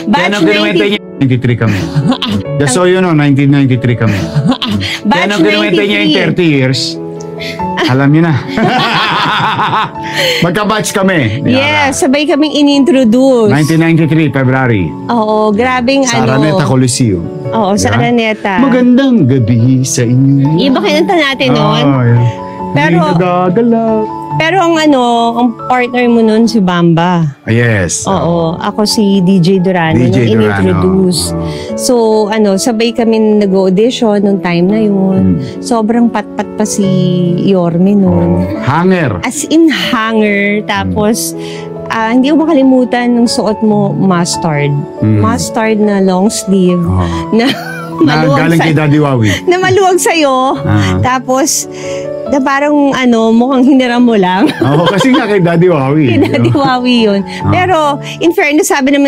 Batch 93 kami. Just so you know, 1993 kami. Batch 93. Niya in 30 years. Alam niyo na. Magka-batch kami. Yes, sabay kaming in-introduce. 1993, February. Oo, grabing sa Araneta Coliseum. Oo, sa Araneta. Magandang gabi sa inyo. Iba kinanta natin noon. Pero ang ang partner mo noon si Bamba. Yes. Oo, ako si DJ Durano nung in-introduce. So, sabay kami nag-audition nung time na yun. Sobrang patpat pa si Yorme noon. Hanger. As in hanger. Tapos, hindi ko makalimutan nung suot mo mustard. Mustard na long sleeve. Na galing kay Daddy Wawi. Na maluwag sa'yo. Tapos, na parang mukhang hiniram mo lang. Oo, kasi nga kay Daddy Wawi. Kay Daddy Wawi yun. Pero, in fairness, sabi naman